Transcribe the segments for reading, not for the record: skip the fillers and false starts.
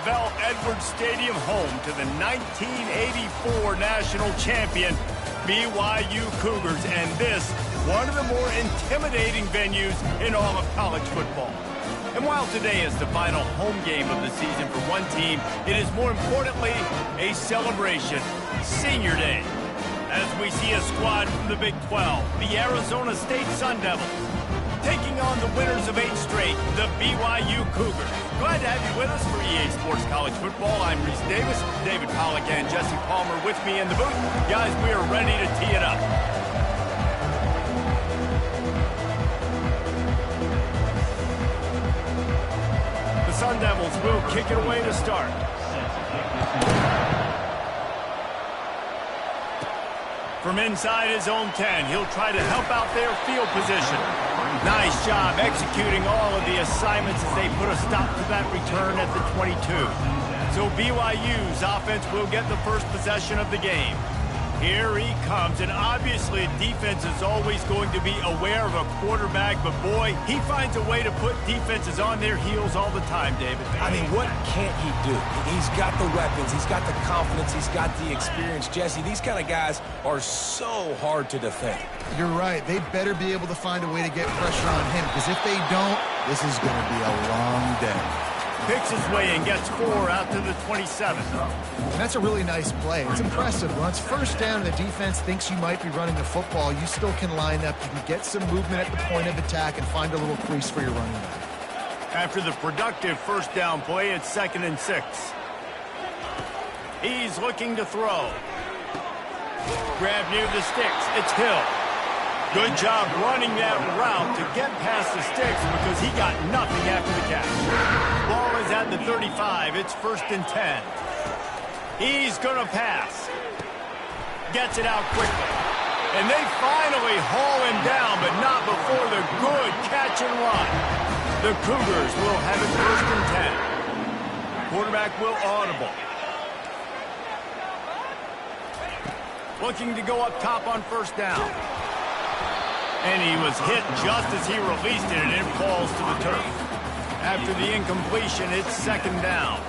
LaVelle Edwards Stadium, home to the 1984 national champion BYU Cougars, and this, one of the more intimidating venues in all of college football. And while today is the final home game of the season for one team, it is more importantly a celebration, Senior Day, as we see a squad from the Big 12, the Arizona State Sun Devils, taking on the winners of 8 straight, the BYU Cougars. Glad to have you with us for EA Sports College Football. I'm Reese Davis, David Pollack and Jesse Palmer with me in the booth. Guys, we are ready to tee it up. The Sun Devils will kick it away to start. From inside his own 10, he'll try to help out their field position. Nice job executing all of the assignments as they put a stop to that return at the 22. So BYU's offense will get the first possession of the game. Here he comes, and obviously defense is always going to be aware of a quarterback, but boy, he finds a way to put defenses on their heels all the time, David. I mean, what can't he do? He's got the weapons, he's got the confidence, he's got the experience. Jesse, these kind of guys are so hard to defend. You're right. They better be able to find a way to get pressure on him, because if they don't, this is going to be a long day. Picks his way and gets 4 out to the 27. And that's a really nice play. It's impressive. When it's first down and the defense thinks you might be running the football, you still can line up. You can get some movement at the point of attack and find a little crease for your running back. After the productive first down play, it's 2nd and 6. He's looking to throw. Grab near the sticks. It's Hill. Good job running that route to get past the sticks because he got nothing after the catch. Ball is at the 35. It's 1st and 10. He's going to pass. Gets it out quickly. And they finally haul him down, but not before the good catch and run. The Cougars will have it 1st and 10. Quarterback will audible. Looking to go up top on 1st down. And he was hit just as he released it, and it falls to the turf. After the incompletion, it's 2nd down.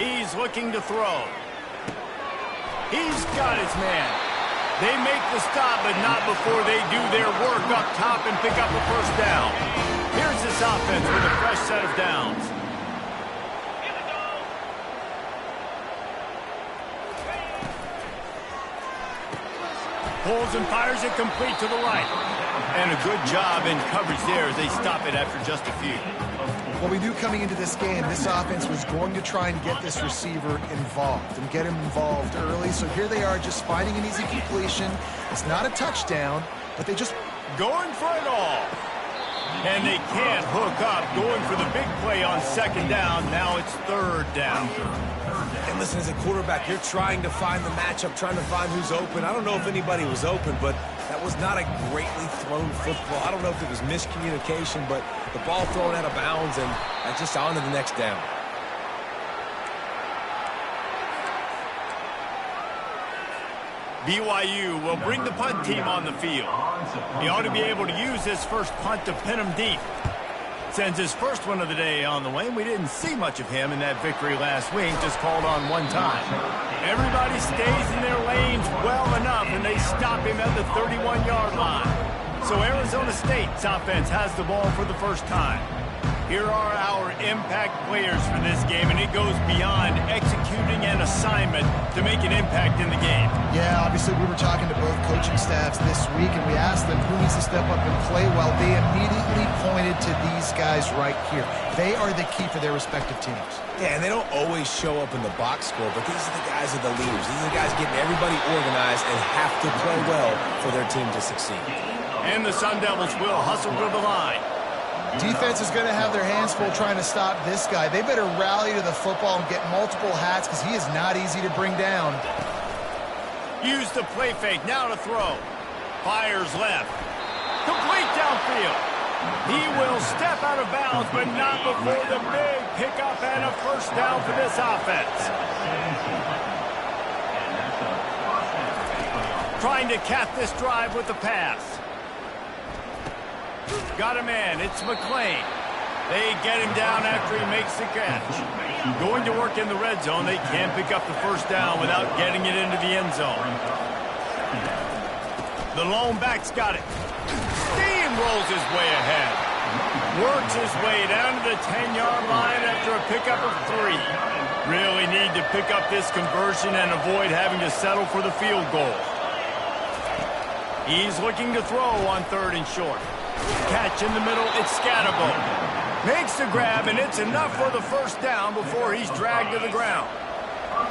He's looking to throw. He's got his man. They make the stop, but not before they do their work up top and pick up a 1st down. Here's this offense with a fresh set of downs. Pulls and fires it complete to the right. And a good job in coverage there as they stop it after just a few. Well, we knew coming into this game, this offense was going to try and get this receiver involved and get him involved early. So here they are just finding an easy completion. It's not a touchdown, but they just going for it all. And they can't hook up, going for the big play on 2nd down. Now it's 3rd down. And listen, as a quarterback, you're trying to find the matchup, trying to find who's open. I don't know if anybody was open, but that was not a greatly thrown football. I don't know if it was miscommunication, but the ball thrown out of bounds, and just on to the next down. BYU will bring the punt team on the field. He ought to be able to use this first punt to pin him deep. Sends his first one of the day on the way. We didn't see much of him in that victory last week, just called on one time. Everybody stays in their lanes well enough, and they stop him at the 31-yard line. So Arizona State's offense has the ball for the first time. Here are our impact players for this game, and it goes beyond executing an assignment to make an impact in the game. Yeah, obviously we were talking to both coaching staffs this week, and we asked them who needs to step up and play well. They immediately pointed to these guys right here. They are the key for their respective teams. Yeah, and they don't always show up in the box score, but these are the guys that are the leaders. These are the guys getting everybody organized and have to play well for their team to succeed. And the Sun Devils will hustle to the line. Defense is going to have their hands full trying to stop this guy. They better rally to the football and get multiple hats because he is not easy to bring down. Use the play fake, now to throw. Fires left. Complete downfield. He will step out of bounds, but not before the big pickup and a 1st down for this offense. trying to cap this drive with the pass. Got a man. It's McLean. They get him down after he makes the catch. Going to work in the red zone, they can't pick up the first down without getting it into the end zone. The lone back's got it. Steamrolls his way ahead. Works his way down to the 10-yard line after a pickup of 3. Really need to pick up this conversion and avoid having to settle for the field goal. He's looking to throw on 3rd and short. Catch in the middle, it's Scatterbo. Makes the grab, and it's enough for the first down before he's dragged to the ground.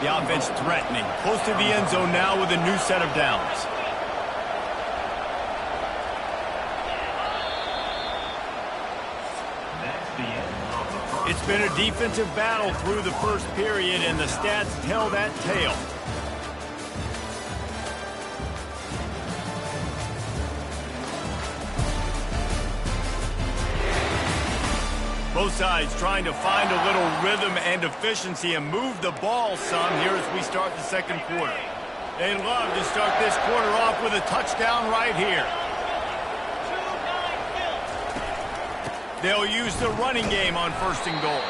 The offense threatening, close to the end zone now with a new set of downs. It's been a defensive battle through the first period, and the stats tell that tale. Both sides trying to find a little rhythm and efficiency and move the ball some here as we start the second quarter. They'd love to start this quarter off with a touchdown right here. They'll use the running game on 1st and goal.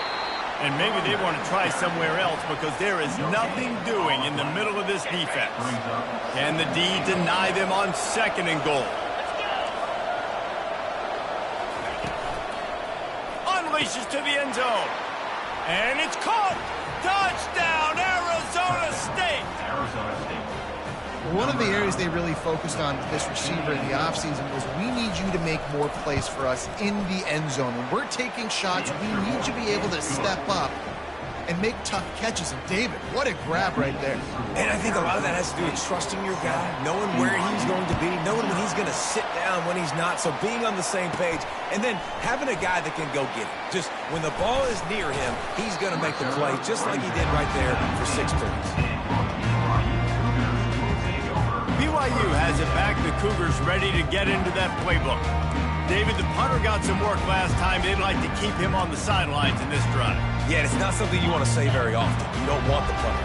And maybe they want to try somewhere else because there is nothing doing in the middle of this defense. Can the D deny them on 2nd and goal? Unleashes to the end zone. And it's caught. Touchdown, Arizona State. One of the areas they really focused on with this receiver in the offseason was we need you to make more plays for us in the end zone. When we're taking shots, we need you to be able to step up and make tough catches. And David, what a grab right there. And I think a lot of that has to do with trusting your guy, knowing where he's going to be, knowing when he's going to sit down, when he's not. So being on the same page, and then having a guy that can go get it. Just when the ball is near him, he's going to make the play, just like he did right there for 6 points. BYU has it back. The Cougars ready to get into that playbook. David, the punter got some work last time. They'd like to keep him on the sidelines in this drive. Yeah, it's not something you want to say very often. You don't want the punter.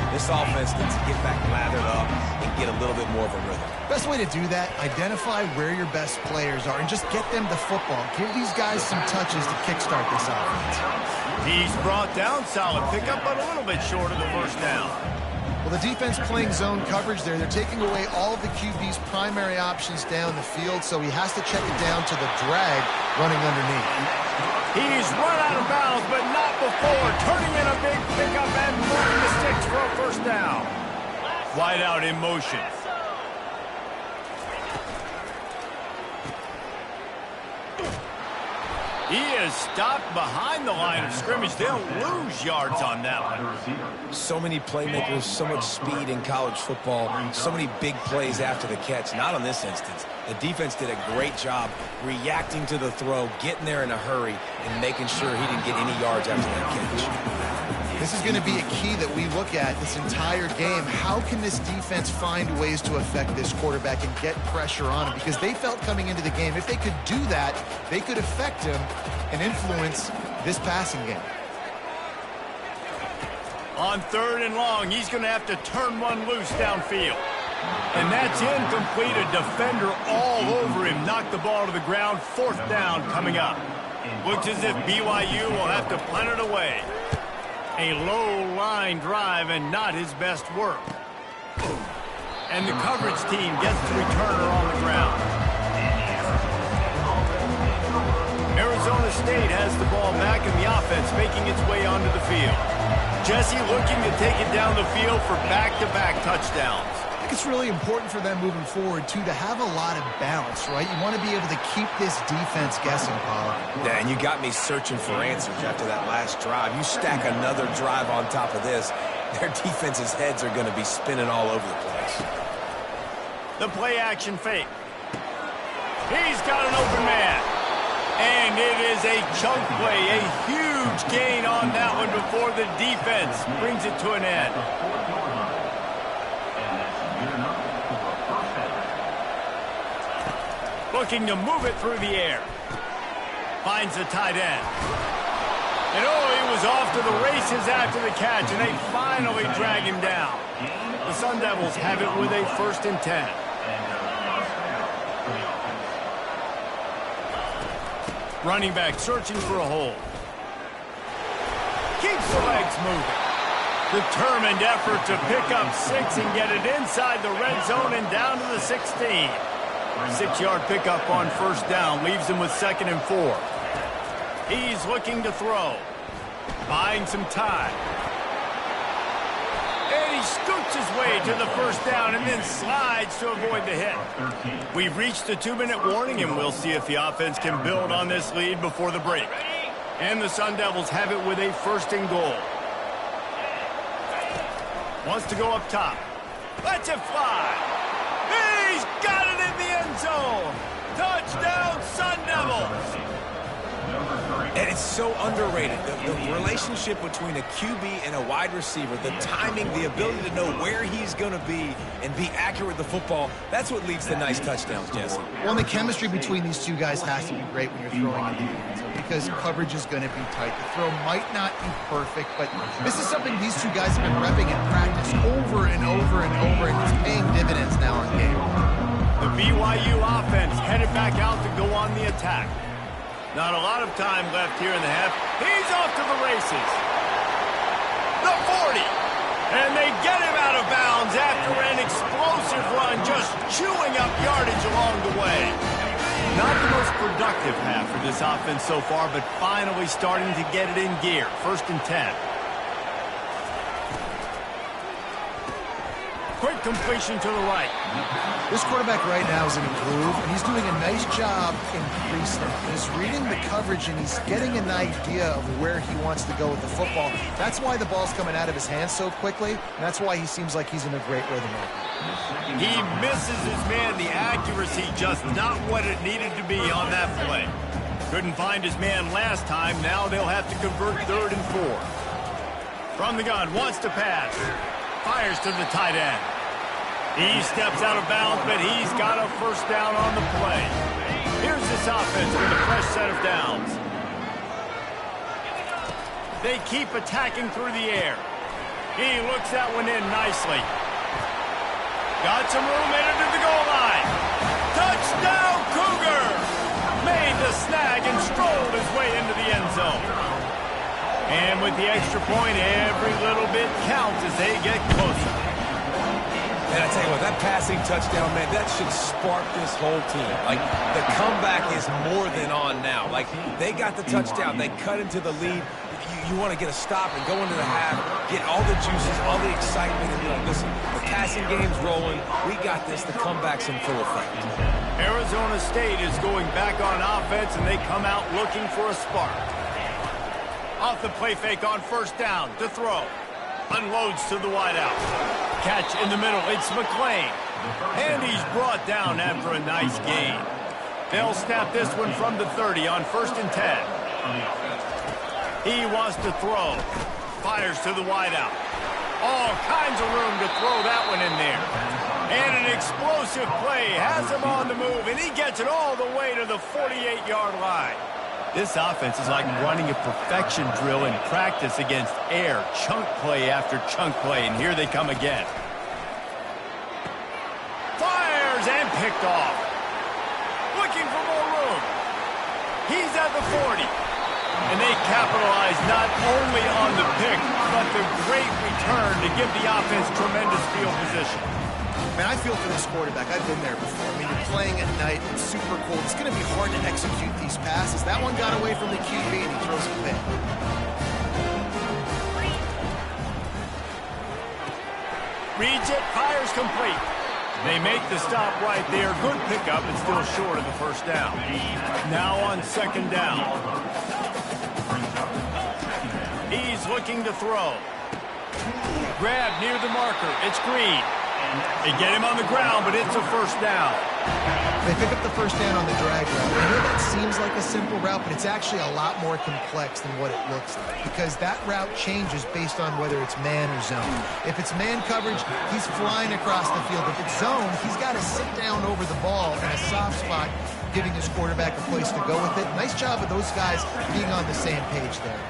This offense needs to get back lathered up and get a little bit more of a rhythm. Best way to do that, identify where your best players are and just get them the football. Give these guys some touches to kickstart this offense. He's brought down. Solid pickup, but a little bit short of the first down. Well, the defense playing zone coverage there. They're taking away all of the QB's primary options down the field, so he has to check it down to the drag running underneath. He's run out of bounds, but not before. Turning in a big pickup and moving the sticks for a first down. Wide out in motion. He is stopped behind the line of scrimmage. They'll lose yards on that one. So many playmakers, so much speed in college football, so many big plays after the catch. Not on this instance. The defense did a great job reacting to the throw, getting there in a hurry, and making sure he didn't get any yards after that catch. This is going to be a key that we look at this entire game. How can this defense find ways to affect this quarterback and get pressure on him? Because they felt coming into the game, if they could do that, they could affect him and influence this passing game. On 3rd and long, he's going to have to turn one loose downfield. And that's incomplete. A defender all over him. Knocked the ball to the ground. 4th down coming up. Looks as if BYU will have to punt it away. A low line drive and not his best work. And the coverage team gets the returner on the ground. Arizona State has the ball back in the offense, making its way onto the field. Jesse looking to take it down the field for back-to-back touchdowns. I think it's really important for them moving forward, too, to have a lot of balance, right? You want to be able to keep this defense guessing, Paul. Yeah, and you got me searching for answers after that last drive. You stack another drive on top of this, their defense's heads are going to be spinning all over the place. The play-action fake. He's got an open man. And it is a chunk play, a huge gain on that one before the defense brings it to an end. Looking to move it through the air. Finds the tight end. And he was off to the races after the catch, and they finally drag him down. The Sun Devils have it with a 1st and 10. Running back searching for a hole. Keeps the legs moving. Determined effort to pick up 6 and get it inside the red zone and down to the 16. 6-yard pickup on 1st down leaves him with 2nd and 4. He's looking to throw. Buying some time. And he scoots his way to the 1st down and then slides to avoid the hit. We've reached the 2-minute warning, and we'll see if the offense can build on this lead before the break. And the Sun Devils have it with a 1st and goal. Wants to go up top. Lets it fly. He's got it in the end zone. Touchdown, Sun Devils. And it's so underrated. The relationship between a QB and a wide receiver, the timing, the ability to know where he's going to be and be accurate with the football, that's what leads to nice touchdowns, Jesse. Well, the chemistry between these two guys has to be great when you're throwing into the end zone because coverage is going to be tight. The throw might not be perfect, but this is something these two guys have been repping in practice over and over and over, and it's paying dividends now in game. The BYU offense headed back out to go on the attack. Not a lot of time left here in the half. He's off to the races. The 40. And they get him out of bounds after an explosive run, just chewing up yardage along the way. Not the most productive half for this offense so far, but finally starting to get it in gear. 1st and 10. Quick completion to the right. This quarterback right now is in a groove, and he's doing a nice job in pre-snap. He's reading the coverage, and he's getting an idea of where he wants to go with the football. That's why the ball's coming out of his hands so quickly, and that's why he seems like he's in a great rhythm right now. He misses his man. The accuracy just not what it needed to be on that play. Couldn't find his man last time. Now they'll have to convert 3rd and 4. From the gun, wants to pass. Fires to the tight end. He steps out of bounds, but he's got a 1st down on the play. Here's this offense with a fresh set of downs. They keep attacking through the air. He looks that one in nicely. Got some room into the goal line. Touchdown, Cougars! Made the snag and strolled his way into the end zone. And with the extra point, every little bit counts as they get closer. And I tell you what, that passing touchdown, man, that should spark this whole team. Like, the comeback is more than on now. Like, they got the touchdown. They cut into the lead. You want to get a stop and go into the half, get all the juices, all the excitement, and be like, listen, the passing game's rolling. We got this. The comeback's in full effect. Arizona State is going back on offense, and they come out looking for a spark. Off the play fake on 1st down to throw. Unloads to the wideout. Catch in the middle. It's McClain. And he's brought down after a nice gain. They'll snap this one from the 30 on 1st and 10. He wants to throw. Fires to the wideout. All kinds of room to throw that one in there. And an explosive play has him on the move, and he gets it all the way to the 48-yard line. This offense is like running a perfection drill in practice against air, chunk play after chunk play, and here they come again. Fires and picked off. Looking for more room. He's at the 40. And they capitalize not only on the pick, but the great return to give the offense tremendous field position. Man, I feel for this quarterback. I've been there before. I mean, you're playing at night. It's super cold. It's going to be hard to execute these passes. That one got away from the QB, and he throws it back. Reads it, fires complete. They make the stop right there. Good pickup, and still short of the 1st down. Now on 2nd down. He's looking to throw. Grab near the marker. It's Green. They get him on the ground, but it's a 1st down. They pick up the 1st down on the drag route. I know that seems like a simple route, but it's actually a lot more complex than what it looks like because that route changes based on whether it's man or zone. If it's man coverage, he's flying across the field. If it's zone, he's got to sit down over the ball in a soft spot, giving his quarterback a place to go with it. Nice job of those guys being on the same page there.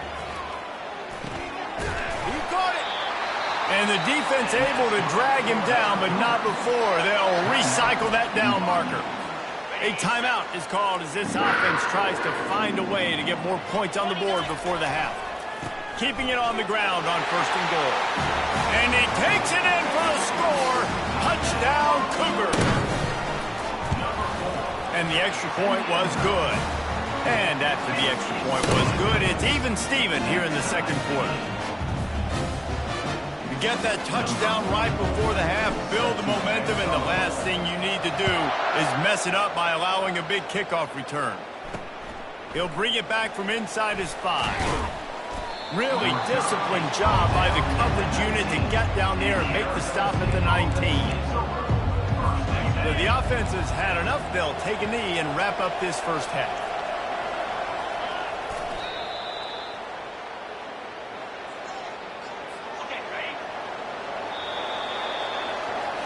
And the defense able to drag him down, but not before. They'll recycle that down marker. A timeout is called as this offense tries to find a way to get more points on the board before the half. Keeping it on the ground on 1st and goal. And he takes it in for the score. Touchdown, Cougar. And the extra point was good. And after the extra point was good, it's even Steven here in the 2nd quarter. You get that touchdown right before the half, build the momentum, and the last thing you need to do is mess it up by allowing a big kickoff return. He'll bring it back from inside his 5. Really disciplined job by the coverage unit to get down there and make the stop at the 19. So the offense has had enough. They'll take a knee and wrap up this first half.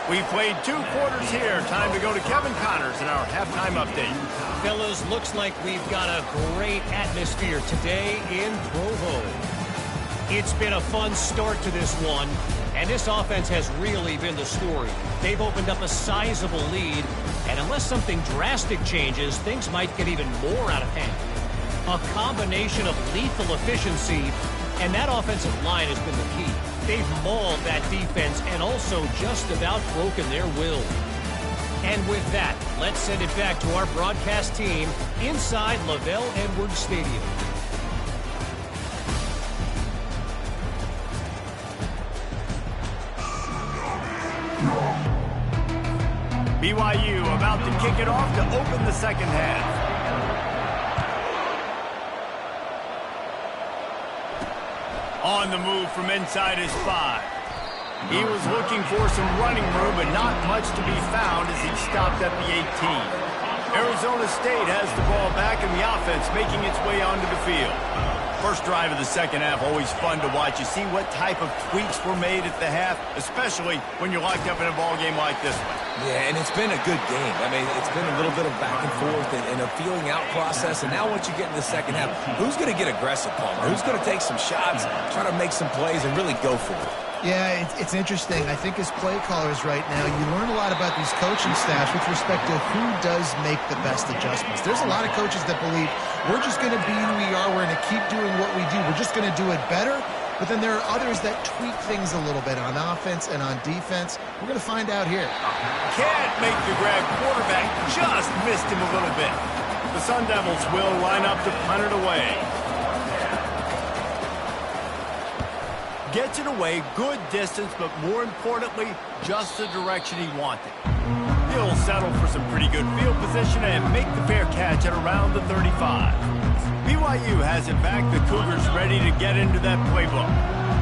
We've played 2 quarters here. Time to go to Kevin Connors in our halftime update. Fellas, looks like we've got a great atmosphere today in Provo. It's been a fun start to this one, and this offense has really been the story. They've opened up a sizable lead, and unless something drastic changes, things might get even more out of hand. A combination of lethal efficiency, and that offensive line has been the key. They've mauled that defense and also just about broken their will. And with that, let's send it back to our broadcast team inside Lavelle Edwards Stadium. BYU about to kick it off to open the 2nd half. On the move from inside his 5. He was looking for some running room, but not much to be found as he stopped at the 18. Arizona State has the ball back in the offense, making its way onto the field. First drive of the 2nd half, always fun to watch. You see what type of tweaks were made at the half, especially when you're locked up in a ball game like this one. Yeah, and it's been a good game. I mean, it's been a little bit of back and forth and a feeling out process. And now once you get in the 2nd half, who's going to get aggressive, Palmer? Who's going to take some shots, try to make some plays, and really go for it? Yeah, it's interesting. I think as play callers right now, you learn a lot about these coaching staffs with respect to who does make the best adjustments. There's a lot of coaches that believe we're just going to be who we are. We're going to keep doing what we do. We're just going to do it better. But then there are others that tweak things a little bit on offense and on defense. We're going to find out here. Can't make the grab. Quarterback just missed him a little bit. The Sun Devils will line up to punt it away. Gets it away, good distance, but more importantly, just the direction he wanted. He'll settle for some pretty good field position and make the fair catch at around the 35. BYU has it back. The Cougars ready to get into that playbook.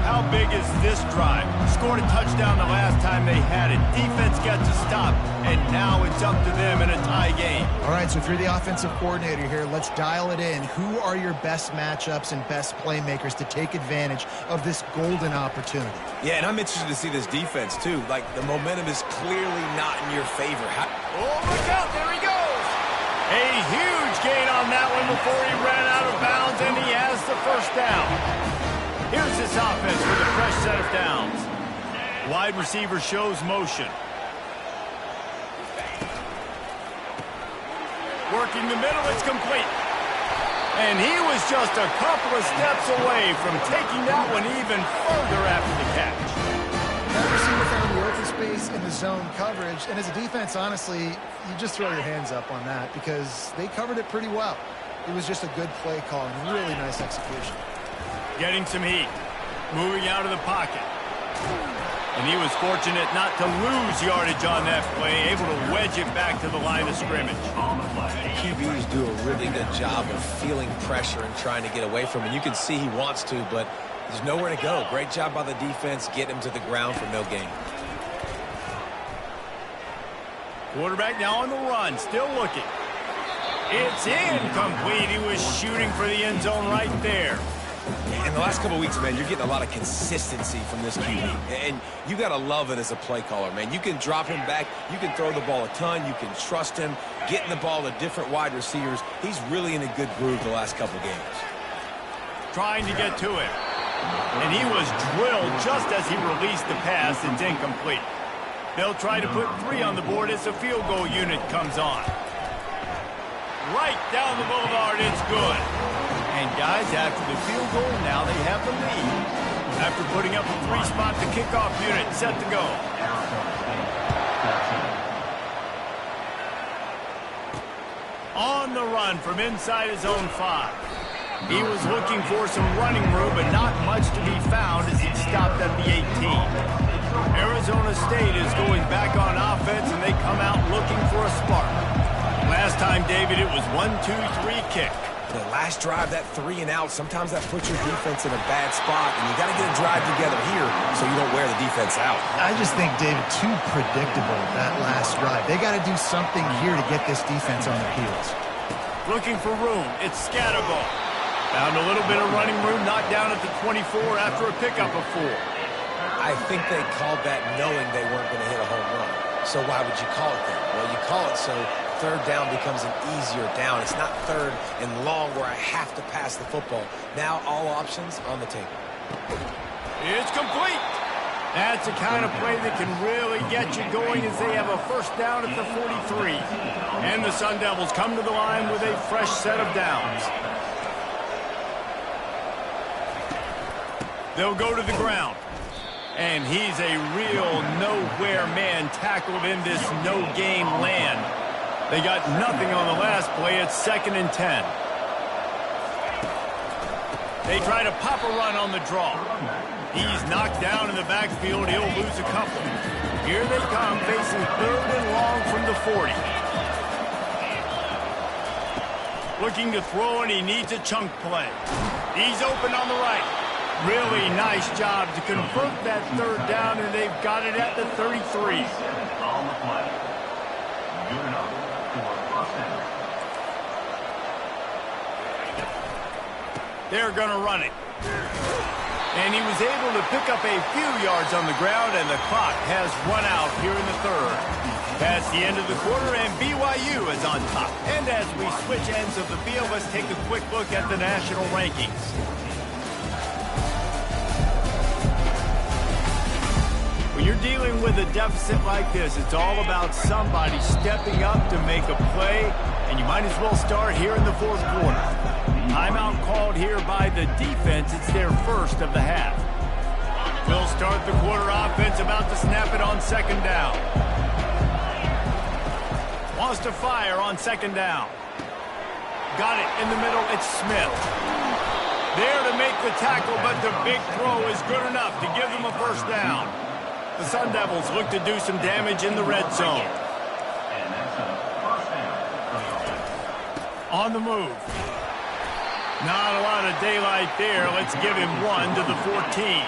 How big is this drive? Scored a touchdown the last time they had it. Defense gets a stop, and now it's up to them in a tie game. All right, so if you're the offensive coordinator here, let's dial it in. Who are your best matchups and best playmakers to take advantage of this golden opportunity? Yeah, and I'm interested to see this defense, too. Like, the momentum is clearly not in your favor. Oh, look out. There he goes. A huge gain on that one before he ran out of bounds, and he has the first down. Here's this offense with a fresh set of downs. Wide receiver shows motion. Working the middle, it's complete. And he was just a couple of steps away from taking that one even further after the catch. That receiver found the open space in the zone coverage, and as a defense, honestly, you just throw your hands up on that because they covered it pretty well. It was just a good play call and really nice execution. Getting some heat. Moving out of the pocket. And he was fortunate not to lose yardage on that play, able to wedge it back to the line of scrimmage. QBs do a really good job of feeling pressure and trying to get away from it. You can see he wants to, but there's nowhere to go. Great job by the defense, getting him to the ground for no gain. Quarterback now on the run, still looking. It's incomplete. He was shooting for the end zone right there. In the last couple of weeks, man, you're getting a lot of consistency from this QB. And you got to love it as a play caller, man. You can drop him back. You can throw the ball a ton. You can trust him, getting the ball to different wide receivers. He's really in a good groove the last couple of games. Trying to get to it. And he was drilled just as he released the pass. It's incomplete. They'll try to put 3 on the board as the field goal unit comes on. Right down the boulevard, it's good. And guys, after the field goal, now they have the lead. After putting up a 3-spot, the kickoff unit set to go. On the run from inside his own 5. He was looking for some running room, but not much to be found as he stopped at the 18. Arizona State is going back on offense, and they come out looking for a spark. Last time, David, it was 1-2-3 kick. The last drive, that 3 and out, sometimes that puts your defense in a bad spot, and you got to get a drive together here so you don't wear the defense out. I just think, David, too predictable, that last drive. They got to do something here to get this defense on their heels. Looking for room. It's Scatterball. Found a little bit of running room, knocked down at the 24 after a pickup of 4. I think they called that knowing they weren't going to hit a home run. So why would you call it that? Well, you call it so third down becomes an easier down. It's not third and long where I have to pass the football. Now all options on the table. It's complete. That's the kind of play that can really get you going as they have a first down at the 43. And the Sun Devils come to the line with a fresh set of downs. They'll go to the ground. And he's a real nowhere man tackled in this no-game land. They got nothing on the last play. It's 2nd and 10. They try to pop a run on the draw. He's knocked down in the backfield. He'll lose a couple. Here they come, facing 3rd and long from the 40. Looking to throw, and he needs a chunk play. He's open on the right. Really nice job to convert that 3rd down, and they've got it at the 33. They're going to run it. And he was able to pick up a few yards on the ground, and the clock has run out here in the 3rd. That's the end of the quarter, and BYU is on top. And as we switch ends of the field, let's take a quick look at the national rankings. When you're dealing with a deficit like this, it's all about somebody stepping up to make a play, and you might as well start here in the 4th quarter. Timeout called here by the defense. It's their first of the half. We'll start the quarter offense, about to snap it on 2nd down. Wants to fire on 2nd down. Got it in the middle. It's Smith. There to make the tackle, but the big throw is good enough to give them a first down. The Sun Devils look to do some damage in the red zone. On the move. Not a lot of daylight there. Let's give him 1 to the 14.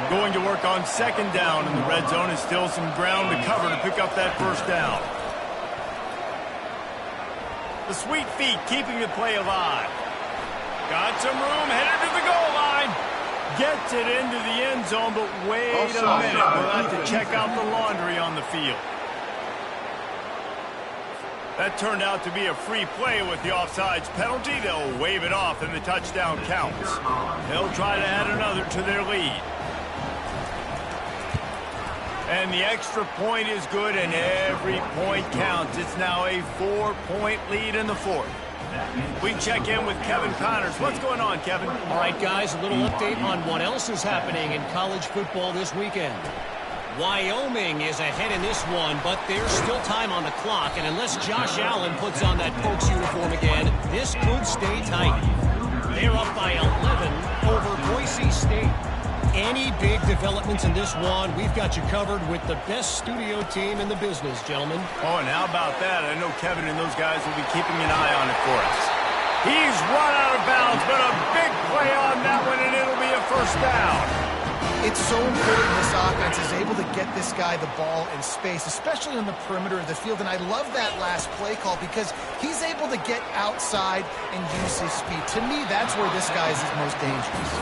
Going to work on 2nd down in the red zone. Is still some ground to cover to pick up that first down. The sweet feet keeping the play alive. Got some room, headed to the goal line. Gets it into the end zone, but wait a minute. We'll have to check out the laundry on the field. That turned out to be a free play with the offsides penalty. They'll wave it off, and the touchdown counts. They'll try to add another to their lead. And the extra point is good, and every point counts. It's now a 4-point lead in the 4th. We check in with Kevin Connors. What's going on, Kevin? All right, guys, a little update on what else is happening in college football this weekend. Wyoming is ahead in this one, but there's still time on the clock, and unless Josh Allen puts on that Pokes uniform again, this could stay tight. They're up by 11 over Boise State. Any big developments in this one, we've got you covered with the best studio team in the business, gentlemen. Oh, and how about that? I know Kevin and those guys will be keeping an eye on it for us. He's run out of bounds, but a big play on that one, and it'll be a first down. It's so important this offense is able to get this guy the ball in space, especially on the perimeter of the field. And I love that last play call because he's able to get outside and use his speed. To me, that's where this guy is most dangerous.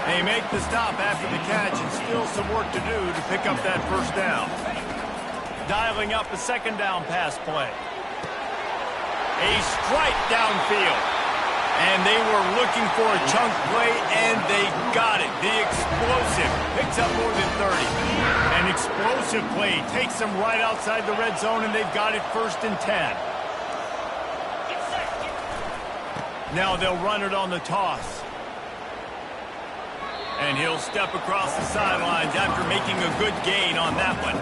They make the stop after the catch, and still some work to do to pick up that first down. Dialing up a 2nd down pass play. A strike downfield. And they were looking for a chunk play, and they got it. The explosive picks up more than 30. An explosive play takes them right outside the red zone, and they've got it 1st and 10. Now they'll run it on the toss. And he'll step across the sidelines after making a good gain on that one.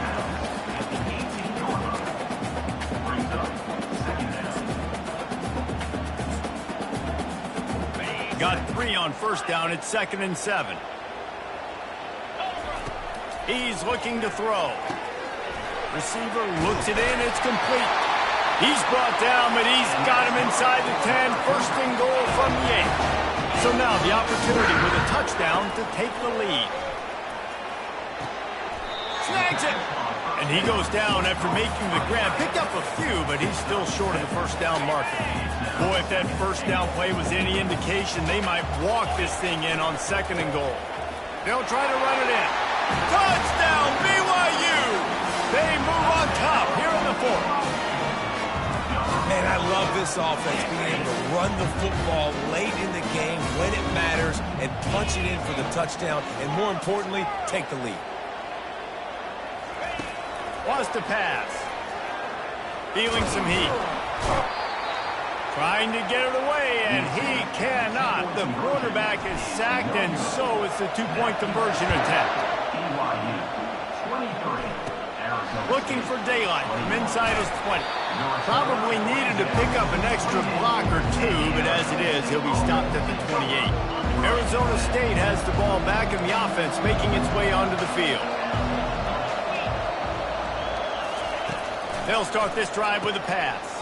Got 3 on 1st down. It's 2nd and 7. He's looking to throw. Receiver looks it in. It's complete. He's brought down, but he's got him inside the 10. 1st and goal from the 8. So now the opportunity with a touchdown to take the lead. Snags it. And he goes down after making the grab. Picked up a few, but he's still short of the 1st down marker. Boy, if that 1st down play was any indication, they might walk this thing in on 2nd and goal. They'll try to run it in. Touchdown, BYU! They move on top here in the 4th. Man, I love this offense, being able to run the football late in the game when it matters and punch it in for the touchdown, and more importantly, take the lead. Wants to pass. Feeling some heat. Trying to get it away, and he cannot. The quarterback is sacked, and so it's a 2-point conversion attempt. Looking for daylight from inside his 20. Probably needed to pick up an extra block or 2, but as it is, he'll be stopped at the 28. Arizona State has the ball back in the offense, making its way onto the field. They'll start this drive with a pass.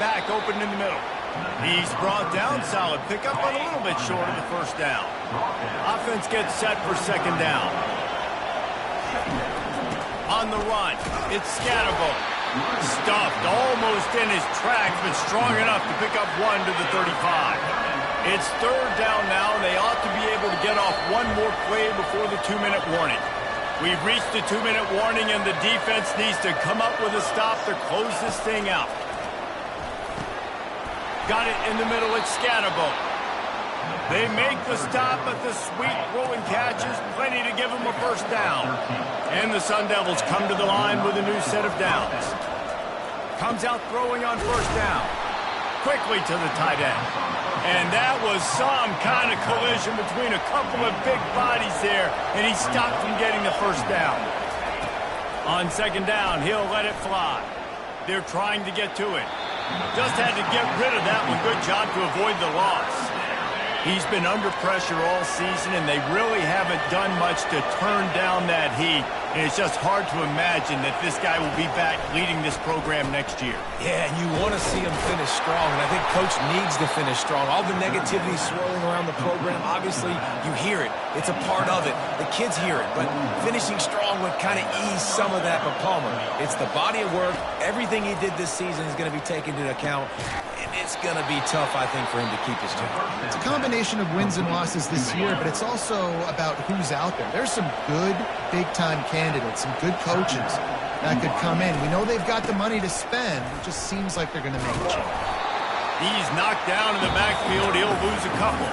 Back open in the middle. He's brought down. Solid pickup, but a little bit short of the 1st down. Offense gets set for 2nd down. On the run, it's Scatterbo. Stuffed almost in his tracks, but strong enough to pick up 1 to the 35. It's 3rd down now, and they ought to be able to get off one more play before the 2-minute warning. We've reached the 2-minute warning, and the defense needs to come up with a stop to close this thing out. Got it in the middle. It's Scatterbo. They make the stop, but the sweet rolling catch is plenty to give them a 1st down. And the Sun Devils come to the line with a new set of downs. Comes out throwing on 1st down. Quickly to the tight end. And that was some kind of collision between a couple of big bodies there, and he stopped from getting the 1st down. On 2nd down, he'll let it fly. They're trying to get to it. Just had to get rid of that one. Good job to avoid the loss. He's been under pressure all season, and they really haven't done much to turn down that heat. And it's just hard to imagine that this guy will be back leading this program next year. Yeah, and you want to see him finish strong, and I think Coach needs to finish strong. All the negativity swirling around the program, obviously, you hear it. It's a part of it. The kids hear it, but finishing strong would kind of ease some of that. But Palmer, it's the body of work. Everything he did this season is going to be taken into account. It's going to be tough, I think, for him to keep his job. It's a combination of wins and losses this year, but it's also about who's out there. There's some good big-time candidates, some good coaches that could come in. We know they've got the money to spend. It just seems like they're going to make a change. He's knocked down in the backfield. He'll lose a couple.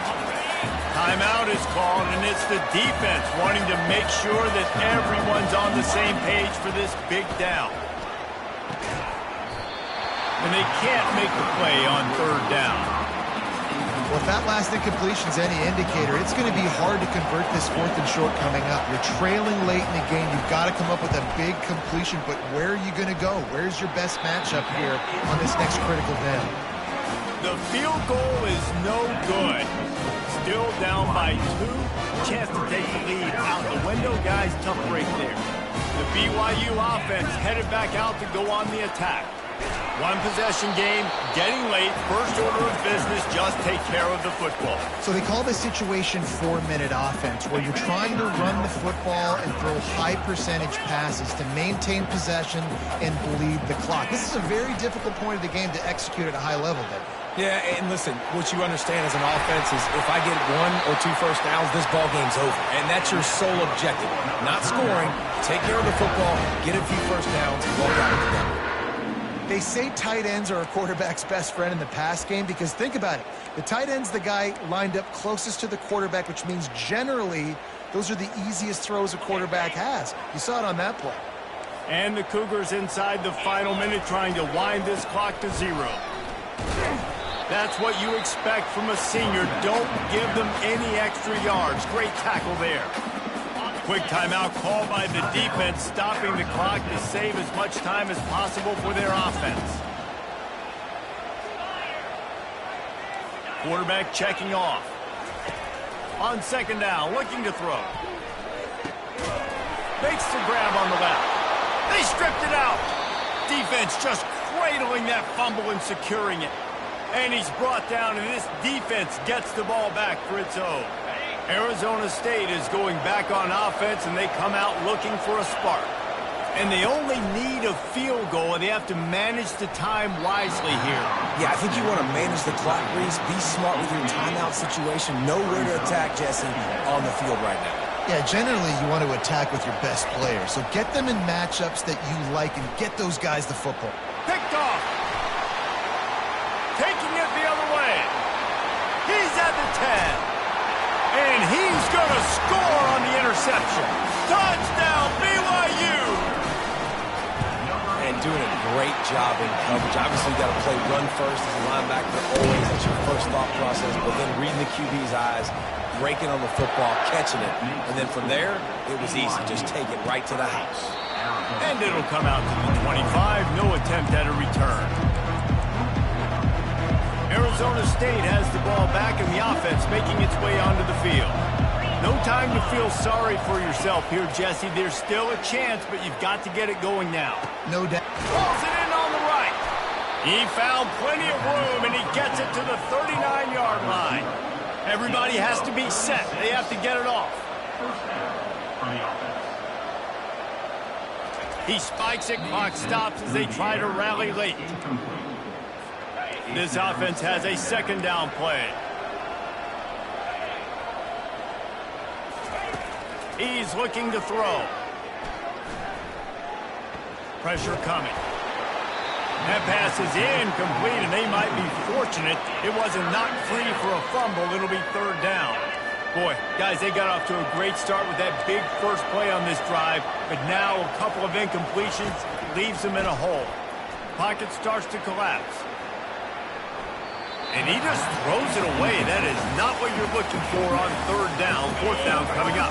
Timeout is called, and it's the defense wanting to make sure that everyone's on the same page for this big down. And they can't make the play on 3rd down. Well, if that last incompletion's any indicator, it's going to be hard to convert this 4th and short coming up. You're trailing late in the game. You've got to come up with a big completion, but where are you going to go? Where's your best matchup here on this next critical down? The field goal is no good. Still down by 2. Chance to take the lead out the window. Guys, tough break there. The BYU offense headed back out to go on the attack. One possession game, getting late, first order of business, just take care of the football. So they call this situation 4-minute offense, where you're trying to run the football and throw high percentage passes to maintain possession and bleed the clock. This is a very difficult point of the game to execute at a high level, Ben. Yeah, and listen, what you understand as an offense is if I get 1 or 2 first downs, this ball game's over. And that's your sole objective. Not scoring, take care of the football, get a few first downs, walk out with the game. They say tight ends are a quarterback's best friend in the pass game because think about it. The tight end's the guy lined up closest to the quarterback, which means generally those are the easiest throws a quarterback has. You saw it on that play. And the Cougars inside the final minute trying to wind this clock to 0. That's what you expect from a senior. Don't give them any extra yards. Great tackle there. Quick timeout called by the defense, stopping the clock to save as much time as possible for their offense. Quarterback checking off. On second down, looking to throw. Makes the grab on the left. They stripped it out. Defense just cradling that fumble and securing it. And he's brought down, and this defense gets the ball back for its own. Arizona State is going back on offense, and they come out looking for a spark. And they only need a field goal, and they have to manage the time wisely here. Yeah, I think you want to manage the clock, Reese. Be smart with your timeout situation. Know where to attack, Jesse, on the field right now. Yeah, generally you want to attack with your best player. So get them in matchups that you like and get those guys the football. Picked off. Taking it the other way. He's at the 10. And he's going to score on the interception. Touchdown, BYU! And doing a great job in coverage. Obviously, you got to play run first as a linebacker. Always, that's your first thought process. But then reading the QB's eyes, breaking on the football, catching it. And then from there, it was easy. Just take it right to the house. And it'll come out to the 25. No attempt at a return. Arizona State has the ball back and the offense making its way onto the field. No time to feel sorry for yourself here, Jesse. There's still a chance, but you've got to get it going now. No doubt. Pulls it in on the right. He found plenty of room, and he gets it to the 39-yard line. Everybody has to be set. They have to get it off. He spikes it. Clock stops as they try to rally late. This offense has a second down play. He's looking to throw. Pressure coming. That pass is incomplete, and they might be fortunate it wasn't knocked free for a fumble. It'll be third down. Boy, guys, they got off to a great start with that big first play on this drive, but now a couple of incompletions leaves them in a hole. Pocket starts to collapse. And he just throws it away. That is not what you're looking for on third down. Fourth down coming up.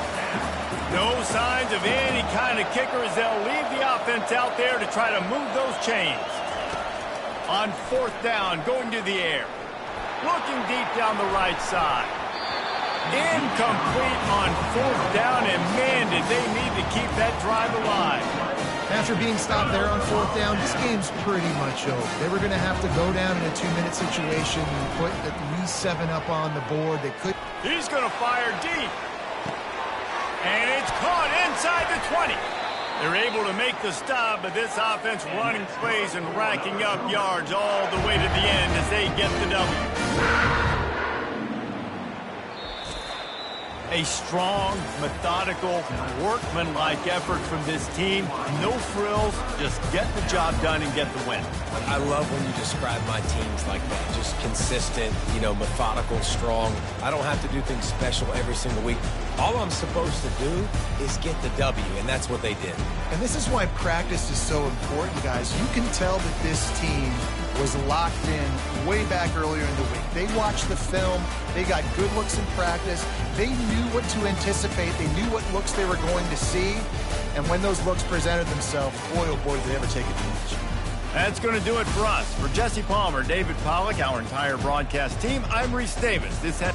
No signs of any kind of kicker as they'll leave the offense out there to try to move those chains. On fourth down, going to the air. Looking deep down the right side. Incomplete on fourth down, and man, did they need to keep that drive alive. After being stopped there on fourth down, this game's pretty much over. They were going to have to go down in a 2-minute situation and put at least 7 up on the board. They could. He's going to fire deep. And it's caught inside the 20. They're able to make the stop, but this offense running plays and racking up yards all the way to the end as they get the W. A strong, methodical, workmanlike effort from this team. No frills, just get the job done and get the win. I love when you describe my teams like that. Just consistent, methodical, strong. I don't have to do things special every single week. All I'm supposed to do is get the W, and that's what they did. And this is why practice is so important, guys. You can tell that this team was locked in way back earlier in the week. They watched the film. They got good looks in practice. They knew what to anticipate. They knew what looks they were going to see. And when those looks presented themselves, boy, oh boy, did they ever take advantage. That's going to do it for us. For Jesse Palmer, David Pollack, our entire broadcast team, I'm Reese Davis. This has